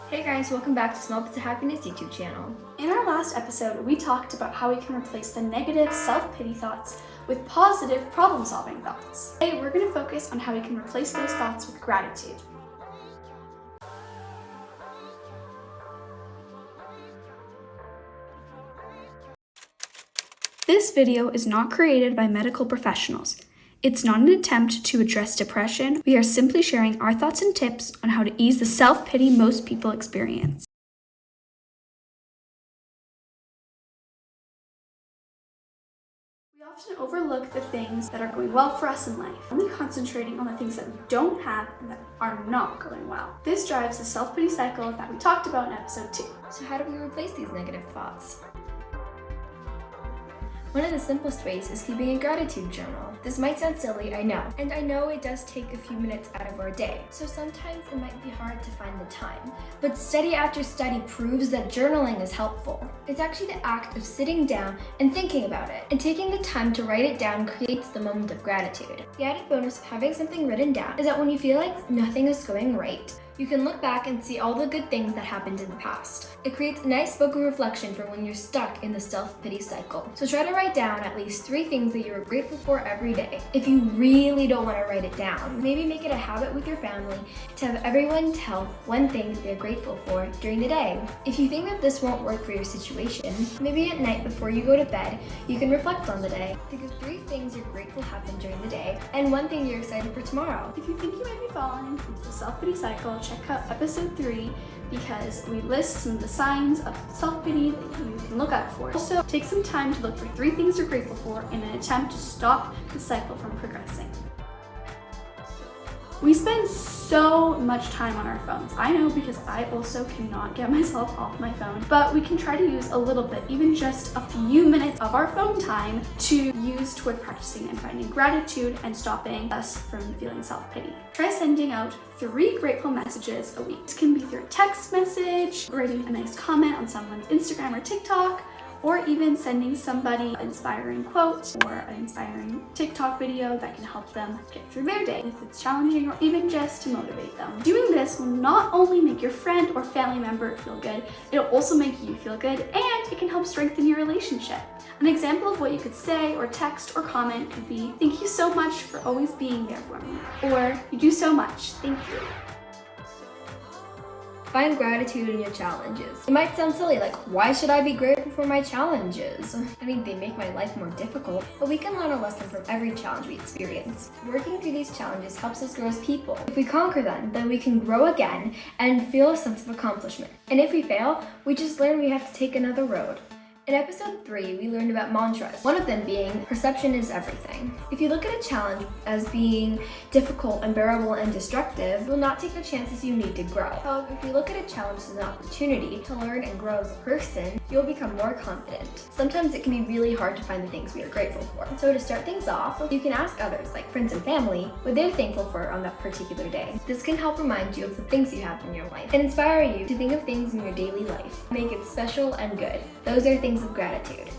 Hey guys, welcome back to Small Bits of Happiness YouTube channel. In our last episode, we talked about how we can replace the negative self-pity thoughts with positive problem-solving thoughts. Today, we're going to focus on how we can replace those thoughts with gratitude. This video is not created by medical professionals. It's not an attempt to address depression. We are simply sharing our thoughts and tips on how to ease the self-pity most people experience. We often overlook the things that are going well for us in life, only concentrating on the things that we don't have and that are not going well. This drives the self-pity cycle that we talked about in episode 2. So how do we replace these negative thoughts? One of the simplest ways is keeping a gratitude journal. This might sound silly, I know. And I know it does take a few minutes out of our day. So sometimes it might be hard to find the time. But study after study proves that journaling is helpful. It's actually the act of sitting down and thinking about it. And taking the time to write it down creates the moment of gratitude. The added bonus of having something written down is that when you feel like nothing is going right, you can look back and see all the good things that happened in the past. It creates a nice book of reflection for when you're stuck in the self-pity cycle. So try to write down at least 3 things that you're grateful for every day. If you really don't want to write it down, maybe make it a habit with your family to have everyone tell 1 thing that they're grateful for during the day. If you think that this won't work for your situation, maybe at night before you go to bed, you can reflect on the day. Think of 3 things you're grateful happened during the day and 1 thing you're excited for tomorrow. If you think you might be falling into the self-pity cycle, check out episode 3 because we list some of the signs of self-pity that you can look out for. Also, take some time to look for 3 things you're grateful for in an attempt to stop the cycle from progressing. We spend so much time on our phones. I know because I also cannot get myself off my phone, but we can try to use a little bit, even just a few minutes of our phone time to use toward practicing and finding gratitude and stopping us from feeling self-pity. Try sending out 3 grateful messages a week. This can be through a text message, writing a nice comment on someone's Instagram or TikTok, or even sending somebody an inspiring quote or an inspiring TikTok video that can help them get through their day if it's challenging or even just to motivate them. Doing this will not only make your friend or family member feel good, it'll also make you feel good, and it can help strengthen your relationship. An example of what you could say or text or comment could be, "Thank you so much for always being there for me," or "You do so much, thank you." Find gratitude in your challenges. It might sound silly, like, why should I be grateful for my challenges? I mean, they make my life more difficult, but we can learn a lesson from every challenge we experience. Working through these challenges helps us grow as people. If we conquer them, then we can grow again and feel a sense of accomplishment. And if we fail, we just learn we have to take another road. In episode 3, we learned about mantras, one of them being, perception is everything. If you look at a challenge as being difficult, unbearable, and destructive, you will not take the chances you need to grow. However, if you look at a challenge as an opportunity to learn and grow as a person, you'll become more confident. Sometimes it can be really hard to find the things we are grateful for. So to start things off, you can ask others, like friends and family, what they're thankful for on that particular day. This can help remind you of the things you have in your life and inspire you to think of things in your daily life. Make it special and good. Those are things of gratitude.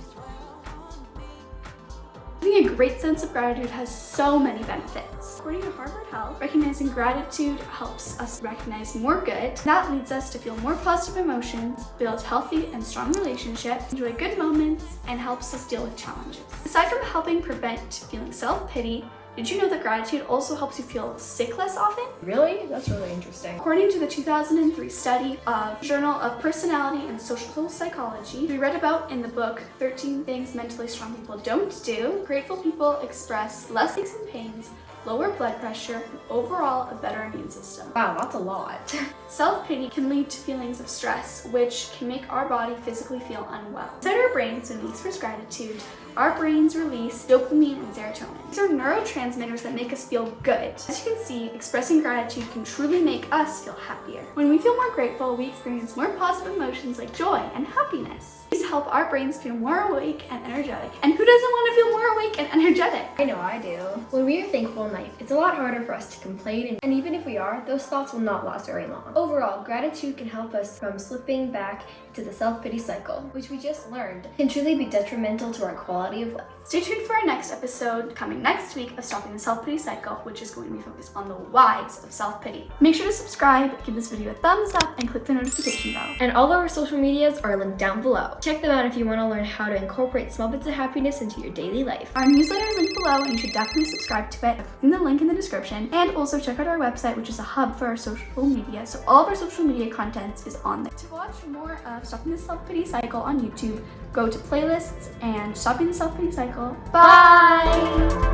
Having a great sense of gratitude has so many benefits. According to Harvard Health, recognizing gratitude helps us recognize more good. That leads us to feel more positive emotions, build healthy and strong relationships, enjoy good moments, and helps us deal with challenges. Aside from helping prevent feeling self-pity, did you know that gratitude also helps you feel sick less often? Really? That's really interesting. According to the 2003 study of Journal of Personality and Social Psychology, we read about in the book 13 Things Mentally Strong People Don't Do, grateful people express less aches and pains, lower blood pressure, and overall a better immune system. Wow, that's a lot. Self-pity can lead to feelings of stress, which can make our body physically feel unwell. Inside our brains, when we express gratitude, our brains release dopamine and serotonin. These are neurotransmitters that make us feel good. As you can see, expressing gratitude can truly make us feel happier. When we feel more grateful, we experience more positive emotions like joy and happiness. These help our brains feel more awake and energetic. And who doesn't want to feel more awake and energetic? I know I do. When we are thankful in life, it's a lot harder for us to complain, and even if we are, those thoughts will not last very long. Overall, gratitude can help us from slipping back into the self-pity cycle, which we just learned can truly be detrimental to our quality quality of life. Stay tuned for our next episode coming next week of Stopping the Self-Pity Cycle, which is going to be focused on the whys of self-pity. Make sure to subscribe, give this video a thumbs up, and click the notification bell. And all of our social medias are linked down below. Check them out if you want to learn how to incorporate small bits of happiness into your daily life. Our newsletter is linked below, and you should definitely subscribe to it. I've put the link in the description. And also check out our website, which is a hub for our social media. So all of our social media content is on there. To watch more of Stopping the Self-Pity Cycle on YouTube, go to playlists and Stopping the Self-Pity Cycle. Bye!